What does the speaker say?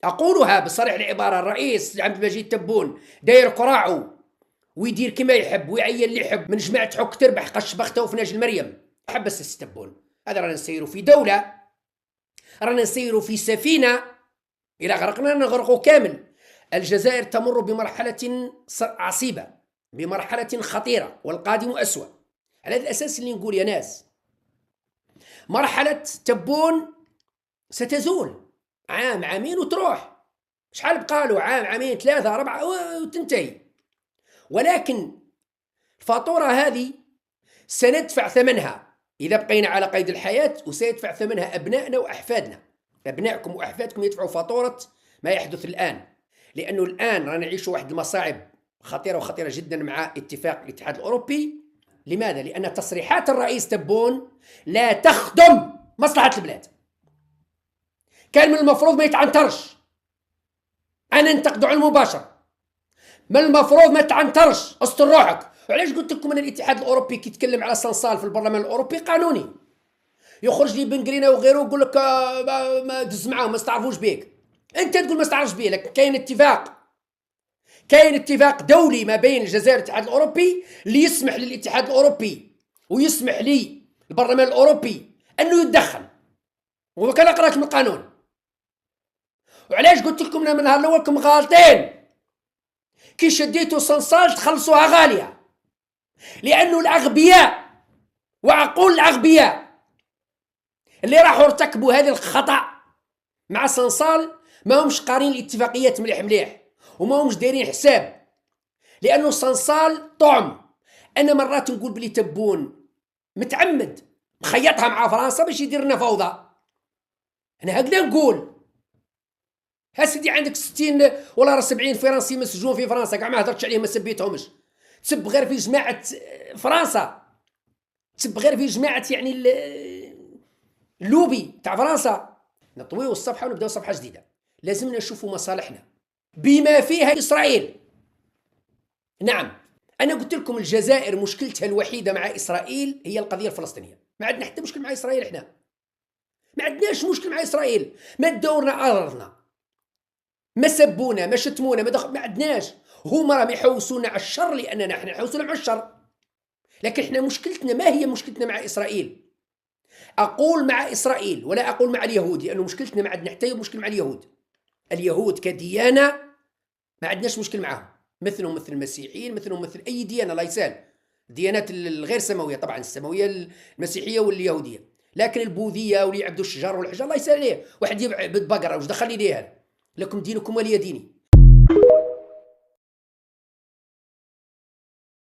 أقولها بصريح العبارة. الرئيس عبد المجيد تبون داير قراعه ويدير كما يحب ويعين اللي يحب من جماعة حك تربح قش بخته وفي ناجل مريم. حبس السي تبون. هذا رانا نسيروا في دولة، رانا نسيروا في سفينة، إذا غرقنا نغرقوا كامل. الجزائر تمر بمرحلة عصيبة، بمرحلة خطيرة، والقادم أسوأ. على هذا الأساس اللي نقول يا ناس، مرحلة تبون ستزول عام عامين وتروح. شحال بقالوا؟ عام عامين 3 4 وتنتهي. ولكن الفاتورة هذه سندفع ثمنها إذا بقينا على قيد الحياة، وسيدفع ثمنها أبنائنا وأحفادنا. أبنائكم وأحفادكم يدفعوا فاتورة ما يحدث الآن، لأنه الآن رانا نعيش واحد المصاعب خطيرة وخطيرة جدا مع اتفاق الاتحاد الأوروبي. لماذا؟ لأن تصريحات الرئيس تبون لا تخدم مصلحة البلاد. كان من المفروض ما يتعنترش. أنا ننتقد على المباشر. من المفروض ما تعنترش، استر روحك. وعلاش قلت لكم ان الاتحاد الاوروبي كي يتكلم على صنصال في البرلمان الاوروبي قانوني، يخرج لي بن قرينه وغيره يقول لك ما دز معاهم ما استعرفوش بيك. انت تقول ما استعرفش بيه، لكن كاين اتفاق دولي ما بين الجزائر والاتحاد الاوروبي اللي يسمح للاتحاد الاوروبي ويسمح لي البرلمان الاوروبي انه يتدخل. وكان قرات من القانون. وعلاش قلت لكم من النهار الاول كم غالطين كي شديتوا صنصال تخلصوها غاليه؟ لانه الاغبياء وعقول الاغبياء اللي راحوا ارتكبوا هذا الخطا مع صنصال ما همش قارين الاتفاقيات مليح وما همش دايرين حساب. لانه صنصال طعم. انا مرات نقول بلي تبون متعمد مخيطها مع فرنسا باش يدير لنا فوضى. انا هكذا نقول. ها سيدي عندك 60 ولا 70 فرنسي مسجون في فرنسا، كاع ما هضرتش عليهم ما سبيتهمش. تسب غير في جماعة فرنسا، تسب غير في جماعة يعني اللوبي تاع فرنسا. نطويو الصفحة ونبداو صفحة جديدة. لازمنا نشوفوا مصالحنا بما فيها إسرائيل. نعم، أنا قلت لكم الجزائر مشكلتها الوحيدة مع إسرائيل هي القضية الفلسطينية. ما عندنا حتى مشكل مع إسرائيل. إحنا ما عندناش مشكل مع إسرائيل. ما دورنا أرضنا، ما سبونا، ما شتمونا، ما عندناش. هما راهم يحوسونا على الشر لأننا احنا نحوسونا على الشر. لكن احنا مشكلتنا ما هي مشكلتنا مع إسرائيل؟ أقول مع إسرائيل ولا أقول مع اليهود، لأنه مشكلتنا ما عندنا حتى مشكل مع اليهود. اليهود كديانة ما عندناش مشكل معهم، مثلهم مثل المسيحيين، مثلهم مثل أي ديانة. لا يسال الديانات الغير سماوية، طبعا السماوية المسيحية واليهودية، لكن البوذية واللي يعبدوا الشجر والحجر الله يسال عليه. واحد يعبد بقرة وش دخل لي هذا؟ لكم دينكم ولي ديني.